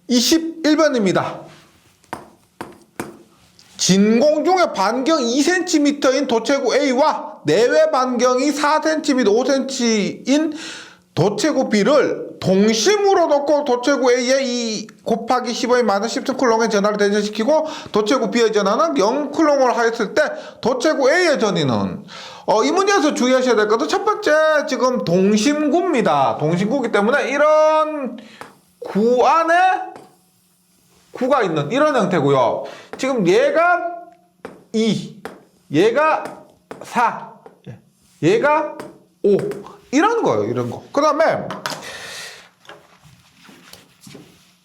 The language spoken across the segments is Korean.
21번입니다. 진공중의 반경 2cm인 도체구 A와 내외 반경이 4cm, 5cm인 도체구 B를 동심으로 놓고 도체구 A의 2 곱하기 15의 마이너스 10 쿨롱의 전하를 대전시키고 도체구 B의 전하는 0 쿨롱을 하였을 때 도체구 A의 전위는 이 문제에서 주의하셔야 될 것은 첫 번째 지금 동심구입니다. 동심구이기 때문에 이런 구 안에 구가 있는 이런 형태고요. 지금 얘가 2, 얘가 4, 얘가 5 이런 거예요. 이런 거. 그 다음에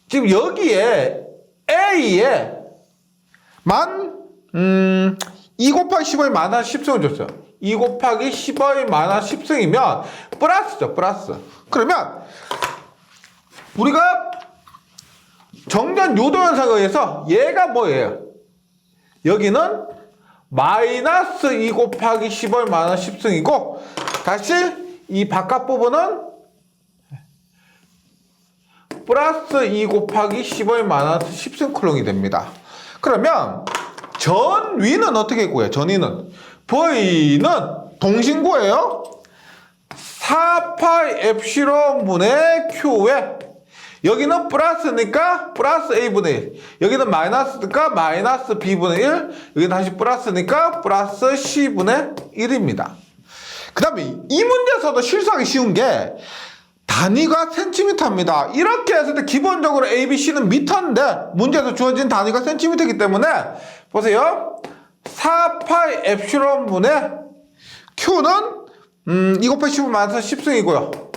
지금 여기에 A에 2 곱하기 15의 마이너스 10승을 줬어요. 2 곱하기 15의 마이너스 10승이면 플러스죠. 플러스. 그러면 우리가 정전 요도 현상에 의해서 얘가 뭐예요? 여기는 마이너스 2 곱하기 15의 마이너스 10승이고 다시 이 바깥 부분은 플러스 2 곱하기 15의 마이너스 10승 쿨롱이 됩니다. 그러면 전위는 어떻게 구해요? 전위는 V는 동심구예요. 4파이 엡실론 분의 Q에 여기는 플러스니까 플러스 A분의 1, 여기는 마이너스니까 마이너스 B분의 1, 여기는 다시 플러스니까 플러스 C분의 1입니다. 그 다음에 이 문제에서도 실수하기 쉬운 게 단위가 센티미터입니다. 이렇게 했을 때 기본적으로 A, B, C는 미터인데 문제에서 주어진 단위가 센티미터이기 때문에 보세요. 4파이 엡실론 분의 Q는 2 곱하기 15 마이너스 10승이고요.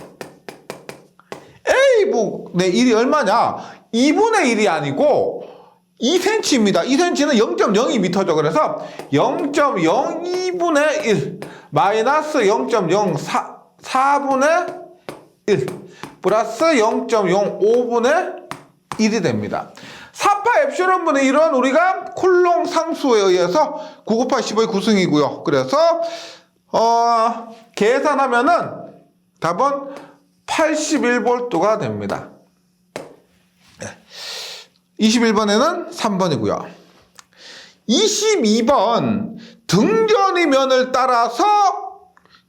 A분의 1이 얼마냐? 2분의 1이 아니고 2cm입니다. 2cm는 0.02m죠. 그래서 0.02분의 1 마이너스 0.04분의 1 플러스 0.05분의 1이 됩니다. 4파 엡실론 분의 1은 우리가 쿨롱 상수에 의해서 9 곱하기 15의 9승이고요. 그래서 계산하면은 답은 81V가 됩니다. 21번에는 3번이고요. 22번 등전의 면을 따라서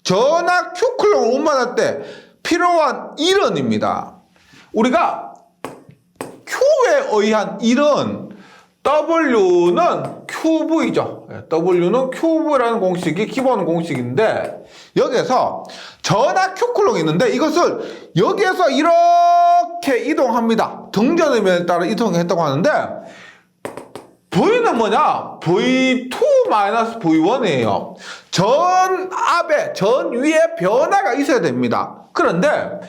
전하 Q쿨롱을 운반할 때 필요한 일원입니다. 우리가 Q에 의한 일은 W는 QV죠. W는 QV라는 공식이 기본 공식인데 여기에서 전하 Q쿨롱이 있는데 이것을 여기에서 이렇게 이동합니다. 등전의 면에 따라 이동했다고 하는데 V는 뭐냐? V2-V1이에요. 전 앞에, 전 위에 변화가 있어야 됩니다. 그런데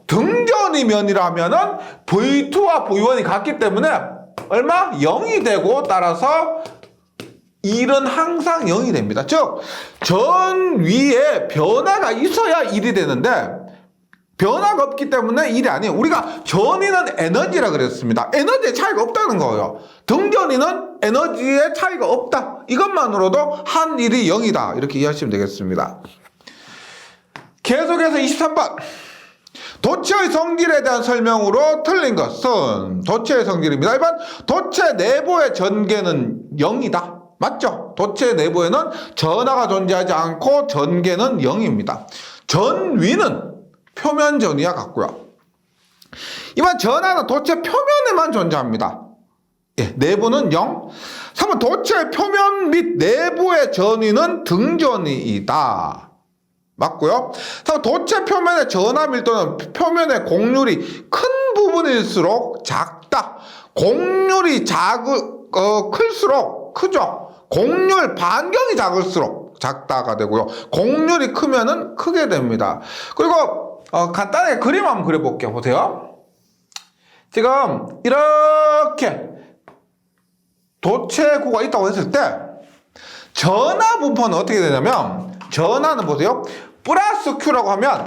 등전의 면이라면은 V2와 V1이 같기 때문에 얼마? 0이 되고 따라서 1은 항상 0이 됩니다. 즉, 전 위에 변화가 있어야 1이 되는데 변화가 없기 때문에 1이 아니에요. 우리가 전위는 에너지라 그랬습니다. 에너지의 차이가 없다는 거예요. 등전위는 에너지의 차이가 없다. 이것만으로도 한 일이 0이다. 이렇게 이해하시면 되겠습니다. 계속해서 23번. 도체의 성질에 대한 설명으로 틀린 것은 도체의 성질입니다. 1번 도체 내부의 전개는 0이다. 맞죠? 도체 내부에는 전하가 존재하지 않고 전개는 0입니다. 전위는 표면 전위와 같고요. 이번 전하는 도체 표면에만 존재합니다. 내부는 0. 3번 도체의 표면 및 내부의 전위는 등전위이다. 맞고요. 3번 도체 표면의 전하 밀도는 표면의 곡률이 큰 부분일수록 작다. 곡률이 클수록 크죠. 곡률 반경이 작을수록 작다가 되고요. 곡률이 크면은 크게 됩니다. 그리고 간단하게 그림 한번 그려볼게요. 보세요. 지금 이렇게 도체구가 있다고 했을 때 전하 분포는 어떻게 되냐면 전하는 보세요. 플러스 Q라고 하면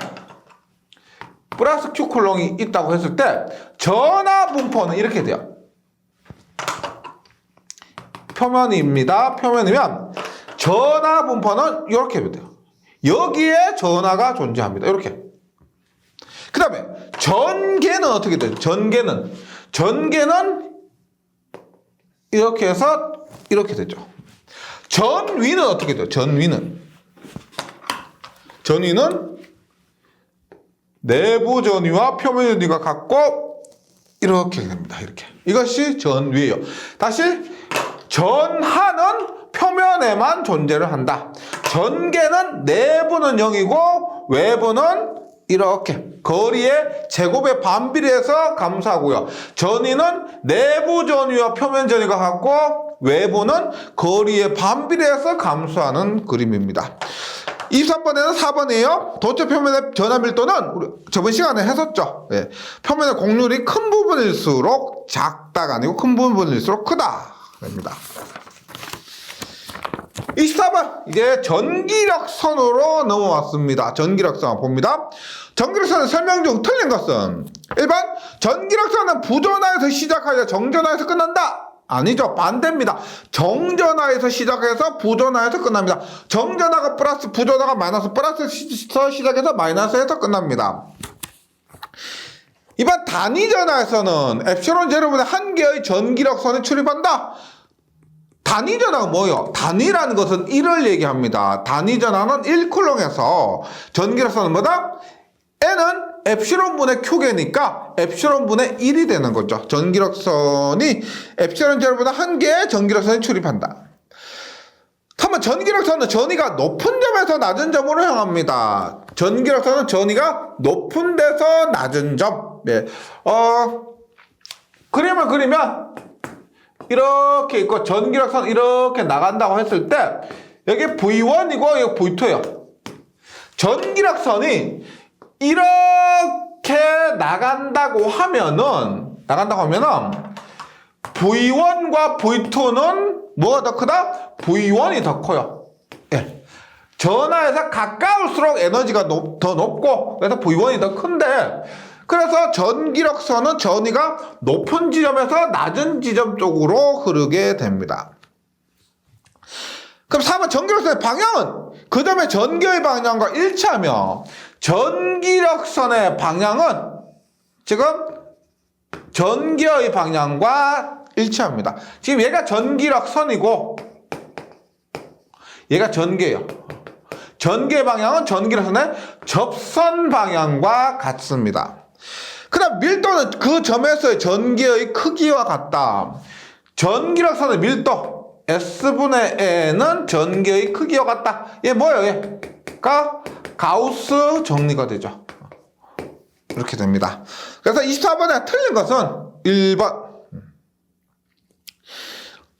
플러스 Q 쿨롱이 있다고 했을 때 전하 분포는 이렇게 돼요. 표면입니다. 표면이면 전하 분포는 이렇게 돼요. 여기에 전하가 존재합니다. 이렇게. 그 다음에 전개는 어떻게 돼요? 전개는 전개는 이렇게 해서 이렇게 되죠. 전위는 어떻게 돼요? 전위는 내부 전위와 표면 전위가 같고 이렇게 됩니다. 이렇게. 이것이 전위예요. 다시 전하는 표면에만 존재를 한다. 전개는 내부는 0이고 외부는 이렇게 거리의 제곱에 반비례해서 감소하고요. 전위는 내부 전위와 표면 전위가 같고 외부는 거리의 반비례해서 감소하는 그림입니다. 23번에는 4번이에요. 도체 표면의 전하 밀도는 우리 저번 시간에 했었죠. 예. 표면의 곡률이 큰 부분일수록 작다가 아니고 큰 부분일수록 크다. 입니다. 24번 이제 전기력선으로 넘어왔습니다. 전기력선 봅니다. 전기력선의 설명 중 틀린 것은 1번 전기력선은 부전하에서 시작하여 정전하에서 끝난다. 아니죠. 반대입니다. 정전하에서 시작해서 부전하에서 끝납니다. 정전하가 플러스, 부전하가 마이너스, 플러스에서 시작해서 마이너스에서 끝납니다. 이번 단위전하에서는 엡실론 제로분의 한 개의 전기력선이 출입한다. 단위전하가 뭐예요? 단위라는 것은 1을 얘기합니다. 단위전하는 1쿨롱에서 전기력선은 뭐다? N은 엡실론분의 Q개니까 엡실론분의 1이 되는 거죠. 전기력선이 엡실론 제로보다 한 개의 전기력선이 출입한다. 한번 전기력선은 전위가 높은 점에서 낮은 점으로 향합니다. 전기력선은 전위가 높은 데서 낮은 점. 네. 그림을 그리면 이렇게 있고 전기력선 이렇게 나간다고 했을 때 여기 V1이고 여기 V2예요. 전기력선이 이렇게 나간다고 하면은 V1과 V2는 뭐가 더 크다? V1이 더 커요. 예. 전하에서 가까울수록 에너지가 더 높고 그래서 V1이 더 큰데 그래서 전기력선은 전위가 높은 지점에서 낮은 지점 쪽으로 흐르게 됩니다. 그럼 4번 전기력선의 방향은 그 점의 전기의 방향과 일치하며 전기력선의 방향은 지금 전기의 방향과 일치합니다. 지금 얘가 전기력선이고 얘가 전기예요. 전기의 방향은 전기력선의 접선 방향과 같습니다. 그 다음 밀도는 그 점에서의 전기의 크기와 같다. 전기력선의 밀도 S분의 N은 전기의 크기와 같다. 얘 뭐예요? 얘가 가우스 정리가 되죠. 이렇게 됩니다. 그래서 24번에 틀린 것은 1번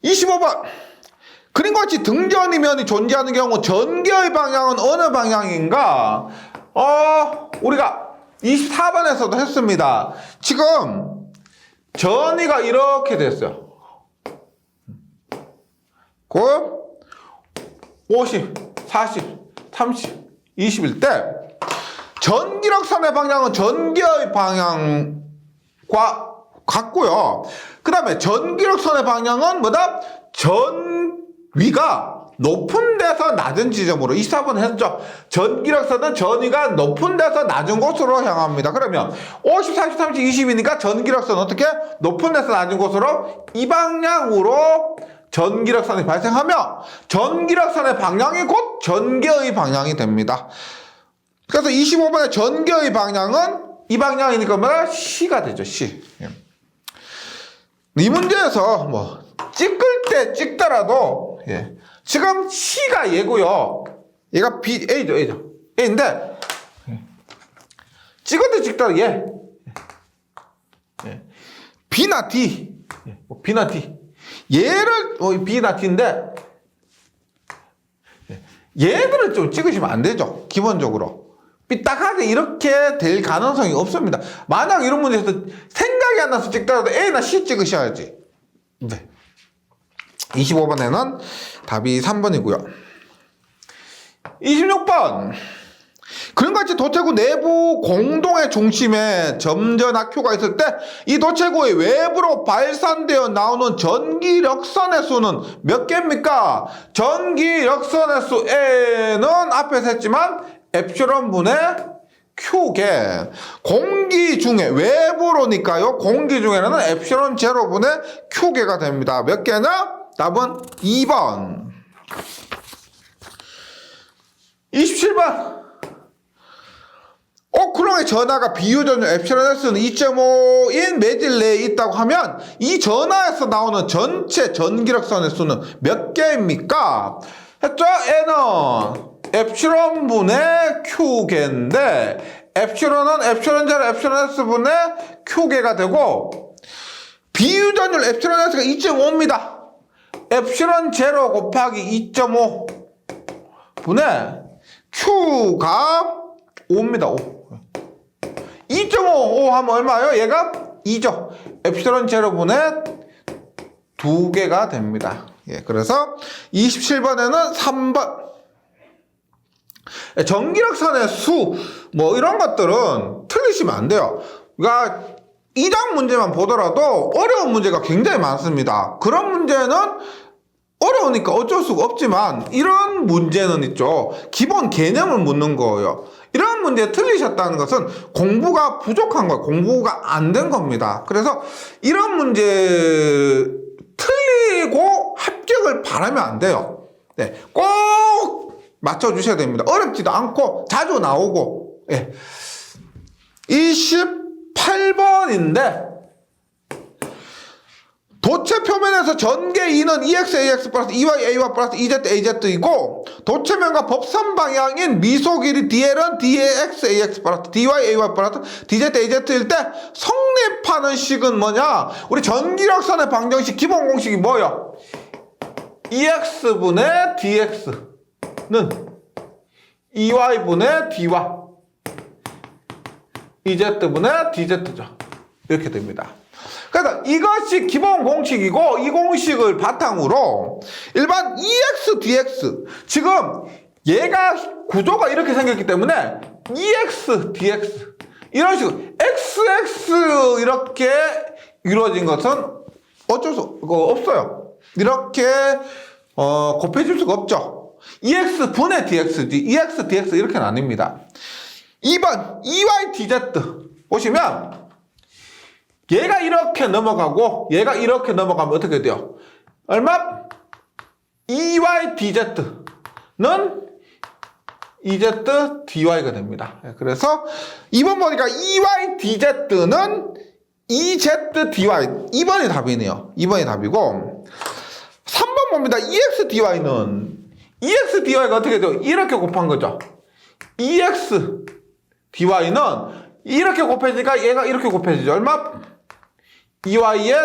25번 그림과 같이 등전이면이 존재하는 경우 전기의 방향은 어느 방향인가? 우리가 24번에서도 했습니다. 지금 전위가 이렇게 됐어요. 50, 40, 30, 20일 때 전기력선의 방향은 전기의 방향과 같고요. 그 다음에 전기력선의 방향은 뭐다? 전위가 높은 데서 낮은 지점으로 24번 했죠. 전기력선은 전위가 높은 데서 낮은 곳으로 향합니다. 그러면 50, 40, 30, 20이니까 전기력선 어떻게? 높은 데서 낮은 곳으로 이 방향으로 전기력선이 발생하며 전기력선의 방향이 곧 전기의 방향이 됩니다. 그래서 25번의 전기의 방향은 이 방향이니까 뭐야? C가 되죠. C. 이 문제에서 뭐 찍을 때 찍더라도 지금 C가 얘고요. 얘가 B, A죠. A인데 찍을 때 찍더라도 B나 D. B나 D. 얘를 B나 D인데 얘들은 좀 찍으시면 안 되죠. 기본적으로. 삐딱하게 이렇게 될 가능성이 없습니다. 만약 이런 문제에서 생각이 안 나서 찍더라도 A나 C 찍으셔야지. 네. 25번에는 답이 3번이고요. 26번. 그림과 같이 도체구 내부 공동의 중심에 점전하 Q가 있을 때 이 도체구의 외부로 발산되어 나오는 전기력선의 수는 몇 개입니까? 전기력선의 수 N은 앞에서 했지만 엡실론 분의 Q개. 공기 중에, 외부로니까요. 공기 중에는 엡실론 제로분의 Q개가 됩니다. 몇 개나? 답은 2번. 27번. 오크롱의 전하가 비유전율 엡실론 S는 2.5인 매질 내에 있다고 하면 이 전하에서 나오는 전체 전기력선의 수는 몇 개입니까? 했죠? N은 엡실론분의 Q개인데 엡실론은 엡실론 제로 엡실론 S분의 Q개가 되고 비유전율 엡실론 S가 2.5입니다. 엡실론 제로 곱하기 2.5 분의 Q가 5입니다. 5. 2.5 하면 얼마예요? 얘가 2죠. 엡실론 제로분의 2개가 됩니다. 예, 그래서 27번에는 3번. 전기력선의 수, 뭐 이런 것들은 틀리시면 안 돼요. 그러니까 2장 문제만 보더라도 어려운 문제가 굉장히 많습니다. 그런 문제는 어려우니까 어쩔 수가 없지만 이런 문제는 있죠. 기본 개념을 묻는 거예요. 이런 문제 틀리셨다는 것은 공부가 부족한 거예요. 공부가 안 된 겁니다. 그래서 이런 문제 틀리고 합격을 바라면 안 돼요. 네, 꼭 맞춰주셔야 됩니다. 어렵지도 않고 자주 나오고. 예. 28번인데 도체 표면에서 전개 E는 EX-AX 플러스 EY-AY 플러스 EZ-AZ이고 도체면과 법선 방향인 미소 길이 DL은 DX-AX 플러스 DY-AY 플러스 DZ-AZ일 때 성립하는 식은 뭐냐? 우리 전기력선의 방정식 기본 공식이 뭐예요? EX분의 DX는 EY분의 DY EZ분의 DZ죠. 이렇게 됩니다. 그래서 이것이 기본 공식이고 이 공식을 바탕으로 일반 EX, DX 지금 얘가 구조가 이렇게 생겼기 때문에 EX, DX 이런 식으로 XX 이렇게 이루어진 것은 어쩔 수 없어요. 이렇게 곱해질 수가 없죠. EX 분의 DX지 EX, DX 이렇게 나뉩니다. 2번 EY, DZ 보시면 얘가 이렇게 넘어가고 얘가 이렇게 넘어가면 어떻게 돼요? 얼마? EY DZ는 EZ DY가 됩니다. 그래서 2번 보니까 EY DZ는 EZ DY 2번이 답이네요. 2번이 답이고 3번 봅니다. EX DY는 EX DY가 어떻게 돼요? 이렇게 곱한 거죠. EX DY는 이렇게 곱해지니까 얘가 이렇게 곱해지죠. 얼마? EY의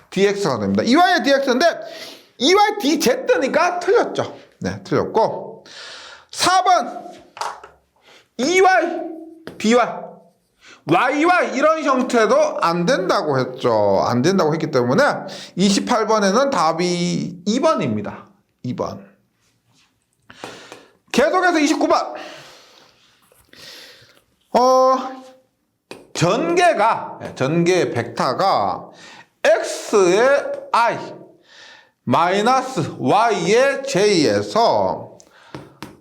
DX가 됩니다. EY의 DX인데 EY DZ니까 틀렸죠. 네, 틀렸고 4번 EY DY YY 이런 형태도 안 된다고 했죠. 안 된다고 했기 때문에 28번에는 답이 2번입니다. 2번. 계속해서 29번. 전개 벡터가 x의 i 마이너스 y의 j에서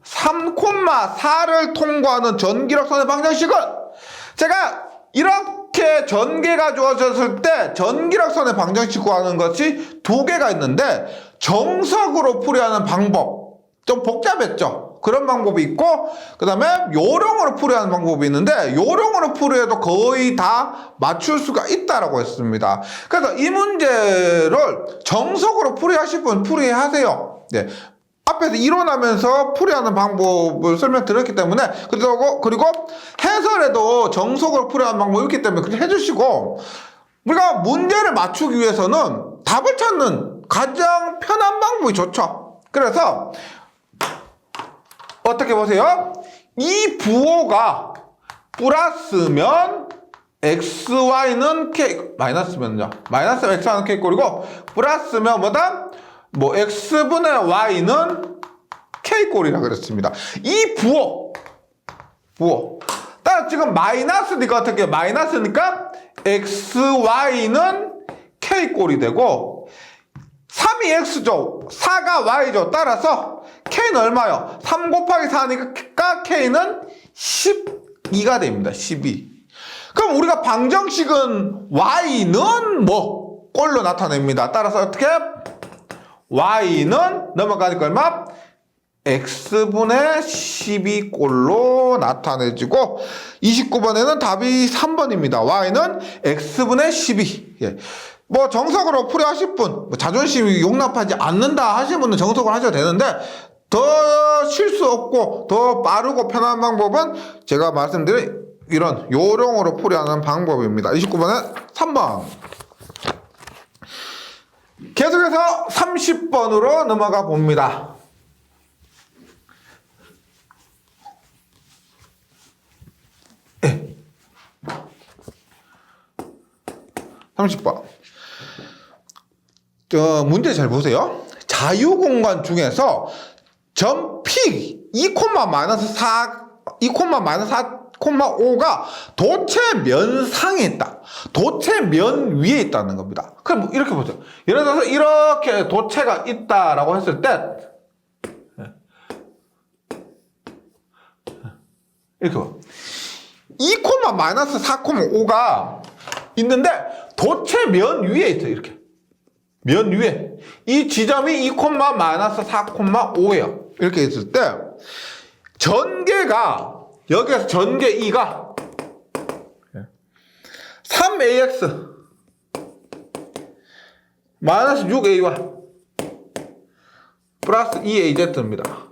3,4를 통과하는 전기력선의 방정식은 제가 이렇게 전개가 주어졌을 때 전기력선의 방정식 구하는 것이 두 개가 있는데 정석으로 풀이하는 방법 좀 복잡했죠. 그런 방법이 있고 그 다음에 요령으로 풀이하는 방법이 있는데 요령으로 풀이해도 거의 다 맞출 수가 있다라고 했습니다. 그래서 이 문제를 정석으로 풀이하실 분 풀이하세요. 네. 앞에서 이론하면서 풀이하는 방법을 설명드렸기 때문에 그리고 해설에도 정석으로 풀이하는 방법이 있기 때문에 그렇게 해주시고 우리가 문제를 맞추기 위해서는 답을 찾는 가장 편한 방법이 좋죠. 그래서 어떻게 보세요? 이 부호가 플러스면 xy는 k 마이너스면요. 마이너스면 xy는 k꼴이고 플러스면 뭐다? 뭐 x분의 y는 k꼴이라 그랬습니다. 이 부호 따라 지금 마이너스니까 어떻게 해요? 마이너스니까 xy는 k꼴이 되고 3이 x죠. 4가 y죠. 따라서 k는 얼마요? 3 곱하기 4니까 k는 10 2가 됩니다. 12. 그럼 우리가 방정식은 y는 뭐? 꼴로 나타냅니다. 따라서 어떻게? y는 넘어가니까 얼마? x분의 12꼴로 나타내지고 29번에는 답이 3번입니다. y는 x분의 12. 예. 뭐 정석으로 풀이 하실 분, 뭐 자존심이 용납하지 않는다 하시는 분은 정석으로 하셔도 되는데 더 실수 없고 더 빠르고 편한 방법은 제가 말씀드린 이런 요령으로 풀이하는 방법입니다. 29번은 3번. 계속해서 30번으로 넘어가 봅니다. 30번. 문제 잘 보세요. 자유공간 중에서 점 P 2,-4,5가 도체 면상에 있다. 도체 면 위에 있다는 겁니다. 그럼 이렇게 보세요. 예를 들어서 이렇게 도체가 있다라고 했을 때 이렇게 봐. 2,-4,5가 있는데 도체 면 위에 있어요. 이렇게 면 위에 이 지점이 2,-4,5예요. 이렇게 있을 때 전개가 여기에서 전개 2가 3ax 마이너스 6ay 플러스 2az입니다.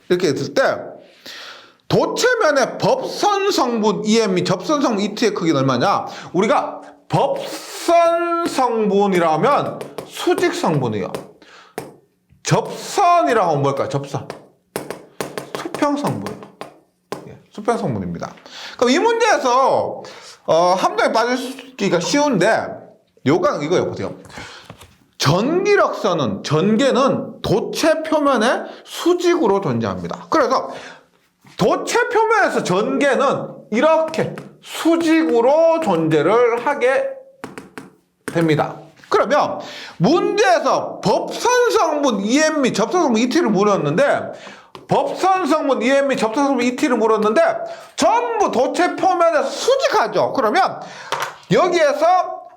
이렇게 했을 때 도체면의 법선 성분 EM 및 접선 성분 ET의 크기는 얼마냐? 우리가 법선 성분이라면 수직 성분이요. 접선이라고 하면 뭘까요? 접선. 수평 성분이요. 예, 수평 성분입니다. 그럼 이 문제에서 함정에 빠지기가 쉬운데 요강 이거예요. 보세요. 전기력선은 전개는 도체 표면에 수직으로 존재합니다. 그래서 도체 표면에서 전개는 이렇게 수직으로 존재를 하게 됩니다. 그러면 문제에서 법선 성분 EM 및 접선 성분 ET를 물었는데 법선 성분 EM 및 접선 성분 ET를 물었는데 전부 도체 표면에서 수직하죠. 그러면 여기에서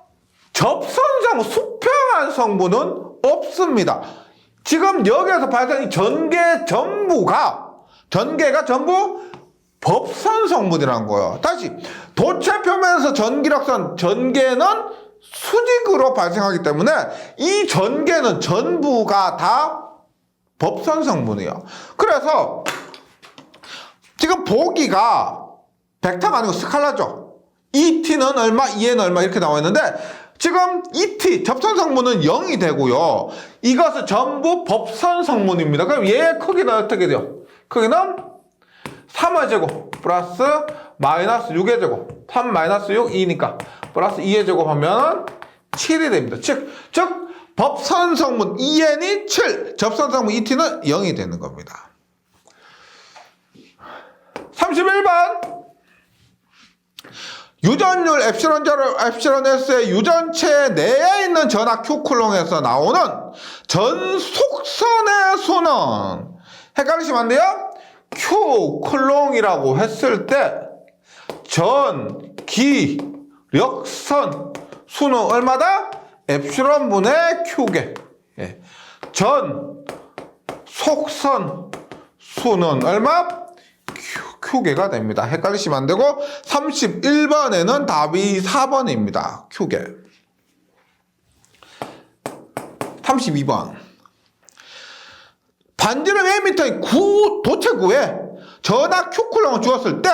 접선 성분 수평한 성분은 없습니다. 지금 여기에서 발생한 이 전개가 전부 법선 성분이라는 거예요. 다시 도체 표면에서 전기력선 전개는 수직으로 발생하기 때문에 이 전개는 전부가 다 법선 성분이에요. 그래서 지금 보기가 벡터가 아니고 스칼라죠. ET는 얼마, EN 얼마 이렇게 나와 있는데 지금 ET 접선 성분은 0이 되고요. 이것은 전부 법선 성분입니다. 그럼 얘의 크기는 어떻게 돼요? 크기는 3의 제곱 플러스 마이너스 6의 제곱 3 마이너스 6 2니까 플러스 2의 제곱 하면 7이 됩니다. 즉 법선 성분 EN이 7 접선 성분 ET는 0이 되는 겁니다. 31번 유전율 엡실론 S의 유전체 내에 있는 전하 Q쿨롱에서 나오는 전속선의 수는 헷갈리시면 안 돼요? Q쿨롱이라고 했을 때 전기력선 수는 얼마다? 엡실론분의 Q개. 예. 전속선 수는 얼마? Q개가 됩니다. 헷갈리시면 안 되고 31번에는 답이 4번입니다. Q개. 32번 반지름 1m인 도체구에 전하 Q쿨롱을 주었을 때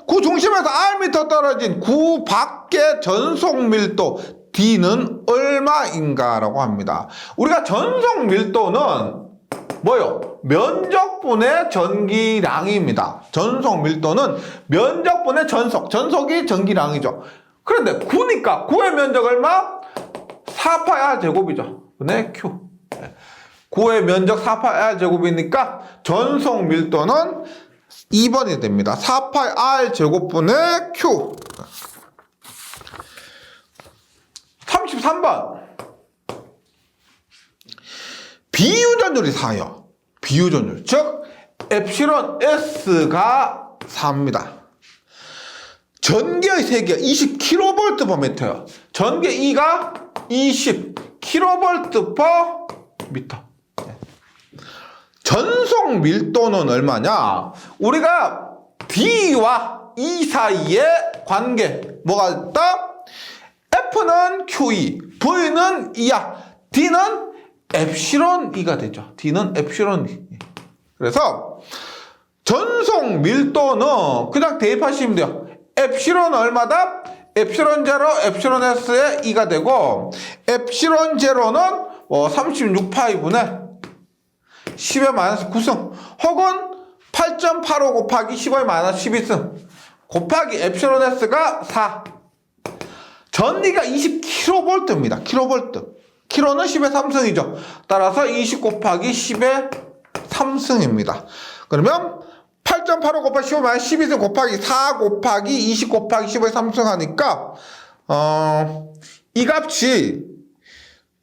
구 중심에서 Rm 떨어진 구 밖의 전속 밀도 D는 얼마인가 라고 합니다. 우리가 전속 밀도는 뭐요? 면적분의 전기량입니다. 전속 밀도는 면적분의 전속이 전기량이죠. 그런데 구니까 구의 면적 얼마? 4πr 제곱이죠. 분의 Q. 구의 면적 4πr 제곱이니까 전속 밀도는 2번이 됩니다. 4πr 제곱분의 Q. 33번 비유전율이 4요. 비유전율 즉 엡실론 S가 4입니다. 전기의 세기가 20kV/m예요. 전기 E가 20kV/m. 전속 밀도는 얼마냐? 우리가 D와 E 사이의 관계 뭐가 있다? F는 QE, V는 E야, D는 엡실론 E가 되죠. D는 엡실론 E. 그래서 전속 밀도는 그냥 대입하시면 돼요. 엡실론 얼마다? 엡실론 제로, 엡실론 S의 E가 되고, 엡실론 제로는 36파이분의 10의 마이너스 9승, 혹은 8.85 곱하기 10의 마이너스 12승, 곱하기 엡실론 S가 4. 전기가 20kV입니다. 킬로볼트. 킬로는 10의 3승이죠. 따라서 20 곱하기 10의 3승입니다. 그러면 8.85 곱하기 15 마이너스 12승 곱하기 4 곱하기 20 곱하기 10의 3승 하니까 이 값이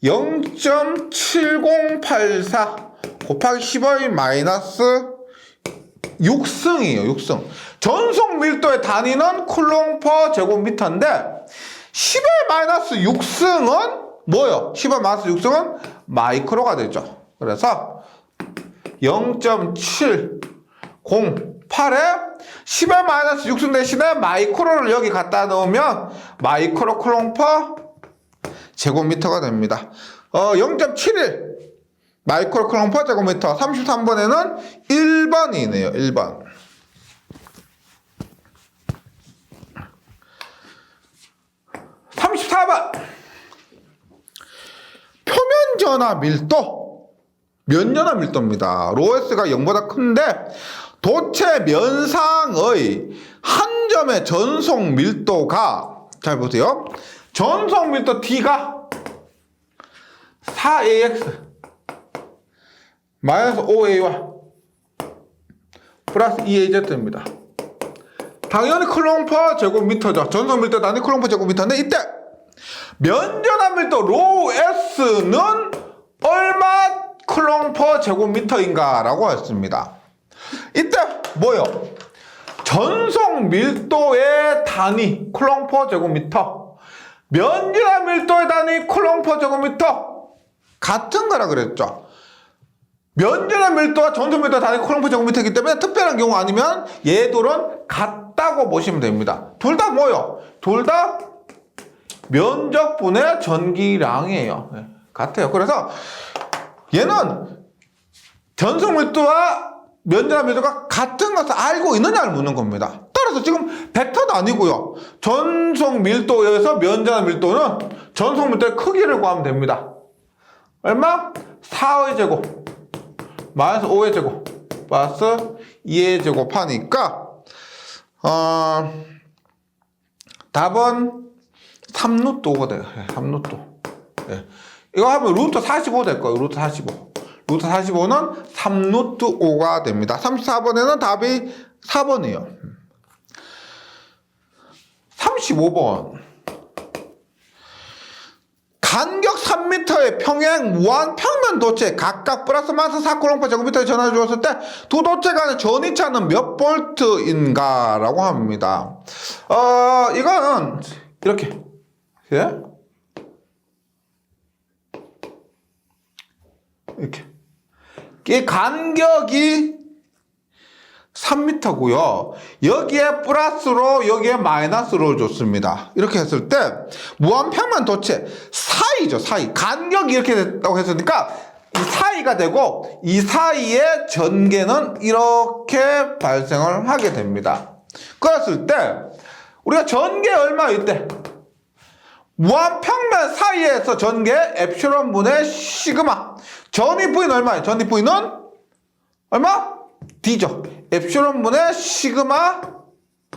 0.7084 곱하기 10의 마이너스 6승이에요. 6승. 전속 밀도의 단위는 쿨롱 퍼 제곱미터인데 10의 마이너스 6승은 뭐예요? 10의 마이너스 6승은 마이크로가 되죠. 그래서 0.708에 10의 마이너스 6승 대신에 마이크로를 여기 갖다 넣으면 마이크로 쿨롱 퍼 제곱미터가 됩니다. 0.71 마이크로 쿨롱 퍼 제곱미터. 33번에는 1번이네요. 1번. 34번. 표면 전하 밀도. 면전하 밀도입니다. 로S가 0보다 큰데 도체 면상의 한 점의 전속 밀도가, 잘 보세요. 전속 밀도 D가 4AX 마이너스 5AY 플러스 2AZ입니다. 당연히 쿨롱 퍼 제곱미터죠. 전속 밀도 단위 쿨롱 퍼 제곱미터인데 이때 면전한 밀도 로 S는 얼마 쿨롱 퍼 제곱미터인가 라고 했습니다. 이때 뭐요? 전속 밀도의 단위 쿨롱 퍼 제곱미터, 면전한 밀도의 단위 쿨롱 퍼 제곱미터 같은 거라 그랬죠. 면전한 밀도와 전속 밀도 단위 쿨롱 퍼 제곱미터이기 때문에 특별한 경우 아니면 얘들은 같다고 보시면 됩니다. 둘 다 뭐요? 둘 다 면적분의 전기량이에요. 네, 같아요. 그래서 얘는 전속 밀도와 면전한 밀도가 같은 것을 알고 있느냐를 묻는 겁니다. 따라서 지금 벡터도 아니고요. 전속 밀도에서 면전한 밀도는 전속 밀도의 크기를 구하면 됩니다. 얼마? 4의 제곱 마이너스 5의 제곱 플러스 2의 제곱 하니까 답은 3루트 5가 돼요. 3루트 5. 네. 이거 하면 루트 45 될 거예요. 루트 45. 루트 45는 3루트 5가 됩니다. 34번에는 답이 4번이에요. 35번. 간격 3m의 평행 무한 평면 도체 각각 플러스 마이너스 4 쿨롱 퍼 제곱미터에 전하를 주었을 때 두 도체 간의 전이차는 몇 볼트인가 라고 합니다. 이거는 이렇게, 예? 이렇게. 이 간격이 3m고요. 여기에 플러스로 여기에 마이너스로 줬습니다. 이렇게 했을 때 무한평면 도체 사이죠. 사이. 간격이 이렇게 됐다고 했으니까 이 사이가 되고 이 사이의 전개는 이렇게 발생을 하게 됩니다. 그랬을 때 우리가 전개 얼마 이때 무한평면 사이에서 전개 엡실론 분의 시그마. 전위 V는 얼마예요? 전위 V는 얼마? D죠. 엡실론 분의 시그마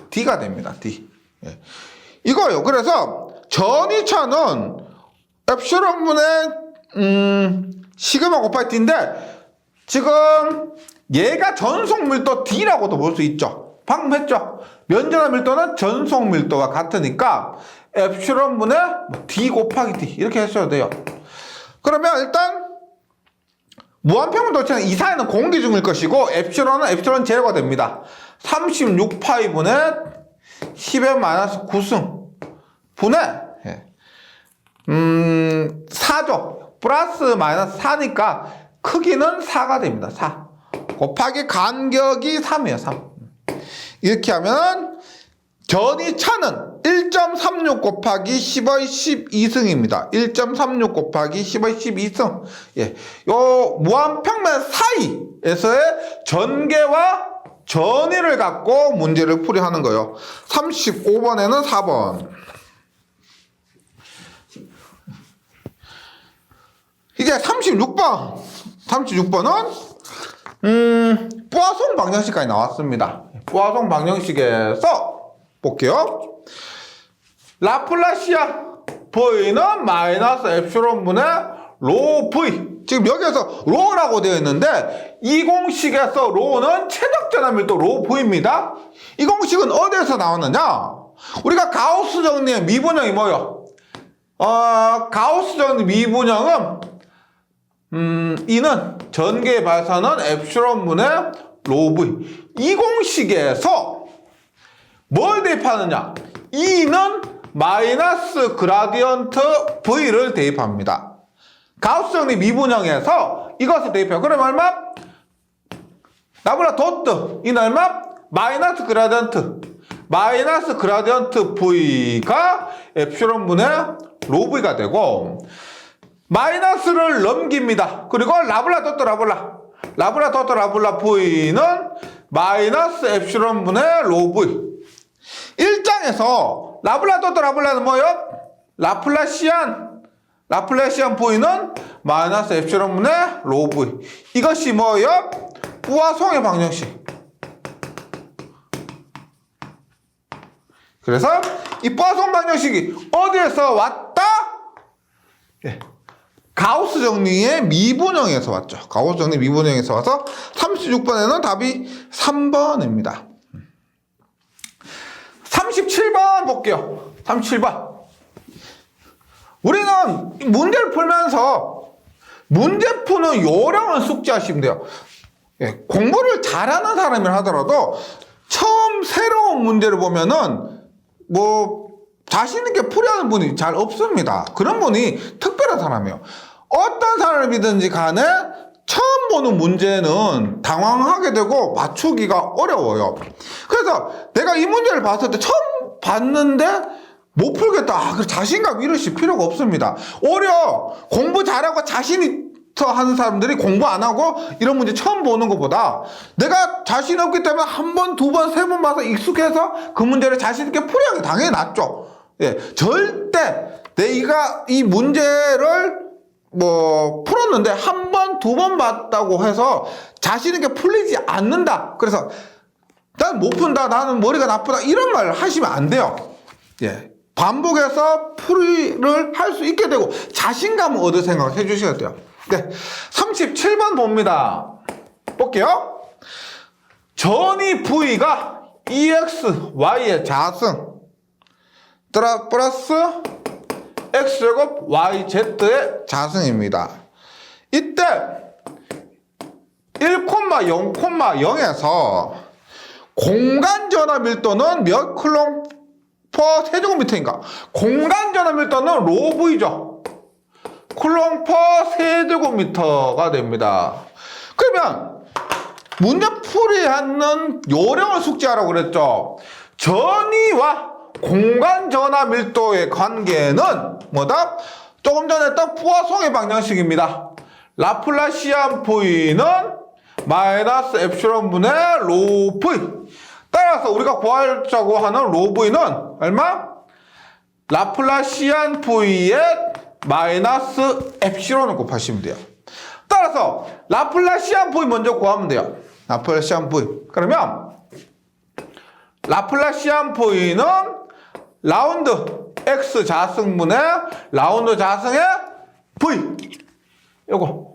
D가 됩니다. D. 예. 이거요. 그래서 전위차는 엡실론 분의 시그마 곱하기 D인데 지금 얘가 전속 밀도 D라고도 볼 수 있죠. 방금 했죠. 면전한 밀도는 전속 밀도와 같으니까 엡실론 분의 D 곱하기 D 이렇게 했어야 돼요. 그러면 일단 무한평면 도체는 이 사이는 공기중일 것이고 엡실론은 엡실론 제로가 됩니다. 36파이분의 10의 마이너스 9승 분의 4죠. 플러스 마이너스 4니까 크기는 4가 됩니다. 4 곱하기 간격이 3이에요. 3 이렇게 하면 견이 차는 1.36 곱하기 10의 12승입니다. 1.36 곱하기 10의 12승. 예. 요 무한평면 사이에서의 전개와 전위를 갖고 문제를 풀이하는 거예요. 35번에는 4번. 이제 36번. 36번은 뿌아송 방정식까지 나왔습니다. 뿌아송 방정식에서 볼게요. 라플라시아 V는 마이너스 엡실론분의 로 V. 지금 여기에서 로라고 되어 있는데 이 공식에서 로는 최적전압 밀도 로 V입니다. 이 공식은 어디에서 나왔느냐? 우리가 가우스 정리의 미분형이 뭐예요? 가우스 정리 미분형은 이는 전개의 발산은 엡실론분의 로 V. 이 공식에서 뭘 대입하느냐? E는 마이너스 그라디언트 V를 대입합니다. 가우스 정리 미분형에서 이것을 대입해요. 그럼 얼마? 나블라 도트. 이는 얼마? 마이너스 그라디언트 V가 엡실론분의 로 V가 되고 마이너스를 넘깁니다. 그리고 라블라 도트 라블라 V는 마이너스 엡실론분의 로 V. 1장에서 라블라 도트 라블라는 뭐예요? 라플라시안 V는 마이너스 엡실론분의 로 V. 이것이 뭐예요? 뿌아송의 방정식. 그래서 이 뿌아송 방정식이 어디에서 왔다? 예. 가우스 정리의 미분형에서 왔죠. 가우스 정리 미분형에서 와서 36번에는 답이 3번입니다. 37번 볼게요. 37번. 우리는 문제를 풀면서 문제 푸는 요령을 숙지하시면 돼요. 예, 공부를 잘하는 사람이라 하더라도 처음 새로운 문제를 보면은 자신 있게 풀이하는 분이 잘 없습니다. 그런 분이 특별한 사람이에요. 어떤 사람이든지 간에 처음 보는 문제는 당황하게 되고 맞추기가 어려워요. 그래서 내가 이 문제를 봤을 때 처음 봤는데 못 풀겠다. 그 자신감 잃으실 필요가 없습니다. 오히려 공부 잘하고 자신이 하는 사람들이 공부 안 하고 이런 문제 처음 보는 것보다 내가 자신 없기 때문에 한 번, 두 번, 세 번 봐서 익숙해서 그 문제를 자신 있게 풀이하는 게 당연히 낫죠. 예, 절대 내가 이 문제를 풀었는데 한 번, 두 번 봤다고 해서 자신 있게 풀리지 않는다. 그래서 난 못 푼다. 나는 머리가 나쁘다. 이런 말을 하시면 안 돼요. 예. 반복해서 풀이를 할 수 있게 되고 자신감을 얻을 생각을 해주셔야 돼요. 네. 37번 봅니다. 볼게요. 전이 V가 EX, Y의 자승 플러스 X제곱 YZ의 자승입니다. 이때 1,0,0에서 공간 전압 밀도는 몇 쿨롱 퍼 세제곱미터인가? 공간 전압 밀도는 로 V죠. 쿨롱 퍼 세제곱미터가 됩니다. 그러면 문제 풀이하는 요령을 숙지하라고 그랬죠. 전위와 공간 전압 밀도의 관계는 뭐다? 조금 전에 했던 뿌아송의 방정식입니다. 라플라시안 V는 마이너스 엡실론분의 로 V. 따라서 우리가 구하자고 하는 로 V는 얼마? 라플라시안 V의 마이너스 엡실론을 곱하시면 돼요. 따라서 라플라시안 V 먼저 구하면 돼요. 라플라시안 V. 그러면 라플라시안 V는 라운드 X 자승분의 라운드 자승의 V. 요거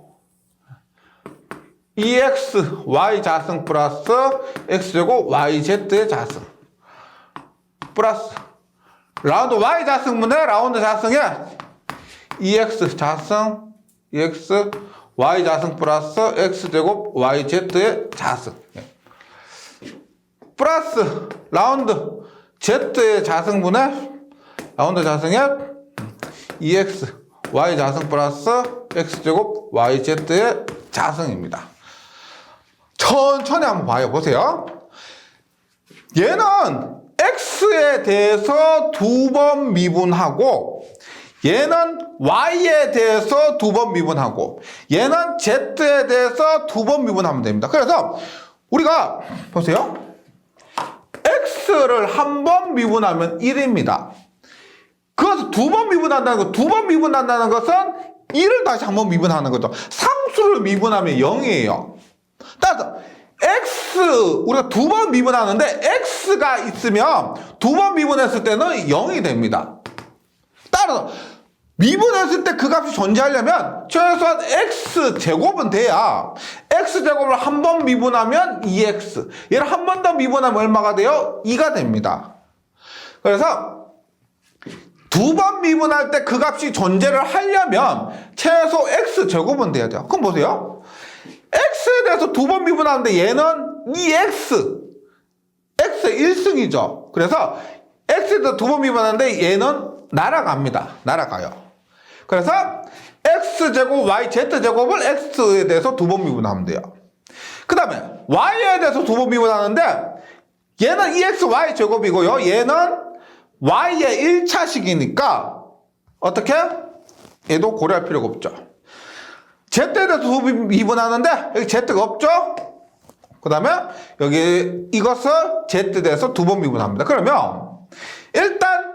EX Y 자승 플러스 X제곱 YZ의 자승 플러스 라운드 Y 자승분의 라운드 자승의 EX 자승 EX Y 자승 플러스 X제곱 YZ의 자승 플러스 라운드 z의 자승분의 라운드 자승의 2x y 자승 플러스 x제곱 yz의 자승입니다. 천천히 한번 봐요. 보세요. 얘는 x에 대해서 2번 미분하고 얘는 y에 대해서 2번 미분하고 얘는 z에 대해서 2번 미분하면 됩니다. 그래서 우리가 보세요. x를 한 번 미분하면 1입니다. 그래서 2번 미분한다는 거, 2번 미분한다는 것은 1을 다시 한 번 미분하는 거죠. 상수를 미분하면 0이에요. 따라서 우리가 2번 미분하는데 x가 있으면 2번 미분했을 때는 0이 됩니다. 따라서 미분했을 때 그 값이 존재하려면 최소한 x제곱은 돼야 x제곱을 한 번 미분하면 2x 얘를 한 번 더 미분하면 얼마가 돼요? 2가 됩니다. 그래서 2번 미분할 때 그 값이 존재를 하려면 최소 x제곱은 돼야 돼요. 그럼 보세요. x에 대해서 2번 미분하는데 얘는 2x x의 1승이죠. 그래서 x에 대해서 2번 미분하는데 얘는 날아가요. 그래서 x제곱 y z제곱을 x에 대해서 2번 미분하면 돼요. 그 다음에 y에 대해서 2번 미분하는데 얘는 2xy 제곱이고요. 얘는 y의 1차식이니까 어떻게? 얘도 고려할 필요가 없죠. z에 대해서 2번 미분하는데 여기 z가 없죠? 그 다음에 여기 이것을 z에 대해서 2번 미분합니다. 그러면 일단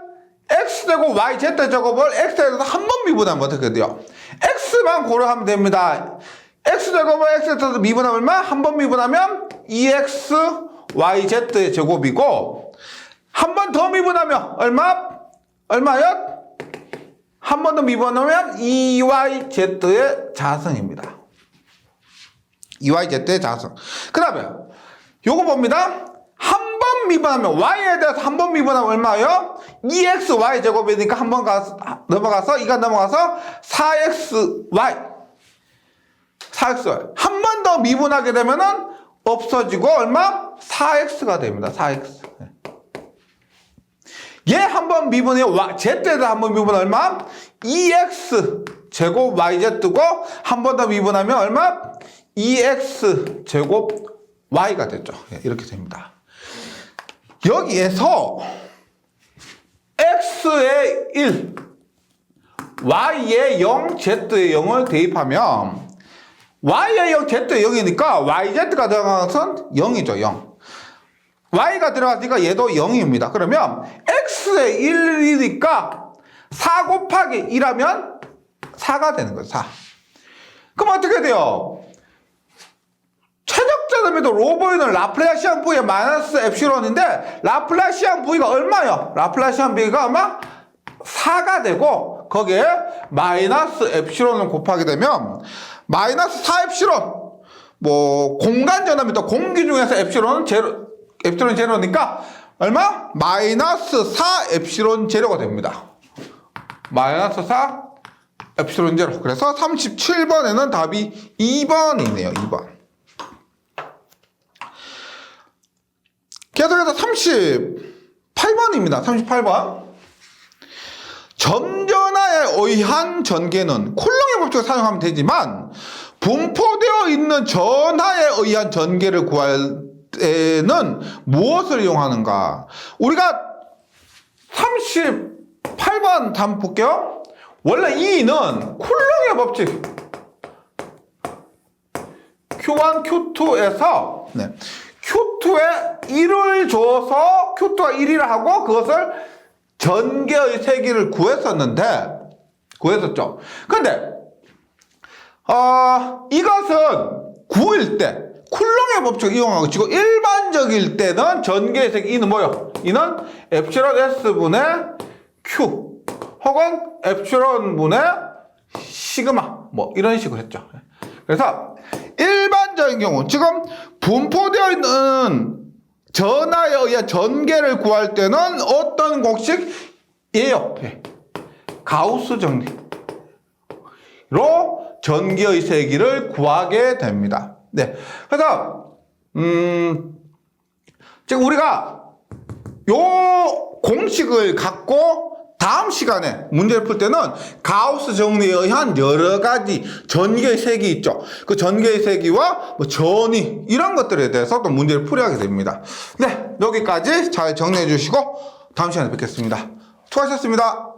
x제곱 y z제곱을 x에 대해서 한 번 미분하면 어떻게 돼요? x만 고려하면 됩니다. x제곱을 x에 대해서 미분하면 얼마? 한 번 미분하면 2x yz의 제곱이고 한 번 더 미분하면 얼마요? 한 번 더 미분하면 2yz의 자승입니다. 2yz의 자승. 그 다음에 요거 봅니다. 한 번 미분하면 y에 대해서 한 번 미분하면 얼마예요? 2xy 제곱이니까 한 번 넘어가서 2가 넘어가서 4xy 한 번 더 미분하게 되면은 없어지고 얼마? 4x가 됩니다. 4x. 얘 한 번 미분해요. z에 대해서 한 번 미분 얼마? 2x 제곱 yz고 한 번 더 미분하면 얼마? 2x 제곱 y가 되죠. 이렇게 됩니다. 여기에서 x에 1, y에 0, z에 0을 대입하면 y에 0, z에 0이니까 yz가 들어간 것은 0이죠. 0. y가 들어가니까 얘도 0입니다. 그러면 x에 1이니까 4 곱하기 1하면 4가 되는 거예요. 4. 그럼 어떻게 돼요? 최적자점에도 로보이는 라플라시안 V의 마이너스 엡실론인데 라플라시안 V가 얼마요? 라플라시안 V가 아마 4가 되고 거기에 마이너스 엡실론을 곱하게 되면 마이너스 4 엡실론 뭐 공간 전압미터 공기 중에서 엡실론은 엡실론 제로니까 얼마? 마이너스 4 엡실론 제로가 됩니다. 마이너스 4 엡실론 제로. 그래서 37번에는 답이 2번이네요. 2번. 계속해서 38번입니다. 38번. 점전하에 의한 전개는 쿨롱의 법칙을 사용하면 되지만 분포되어 있는 전하에 의한 전개를 구할 때는 무엇을 이용하는가? 우리가 38번 한번 볼게요. 원래 E는 쿨롱의 법칙 Q1, Q2에서 Q2에 1을 줘서 Q2가 1이라 하고 그것을 전개의 세기를 구했었죠. 근데 이것은 9일 때 쿨롱의 법칙을 이용하고 지금 일반적일 때는 전개의 세기 E는 뭐요? E는 엡실론 S분의 Q 혹은 엡실론 분의 시그마 뭐 이런 식으로 했죠. 그래서 일반적인 경우 지금 분포되어 있는 전하에 의한 전개를 구할 때는 어떤 공식이에요? 가우스 정리로 전개의 세기를 구하게 됩니다. 네. 그래서 지금 우리가 요 공식을 갖고 다음 시간에 문제를 풀 때는 가우스 정리에 의한 여러 가지 전기의 세기 있죠. 그 전기의 세기와 뭐 전위 이런 것들에 대해서 또 문제를 풀어야 하게 됩니다. 네, 여기까지 잘 정리해 주시고 다음 시간에 뵙겠습니다. 수고하셨습니다.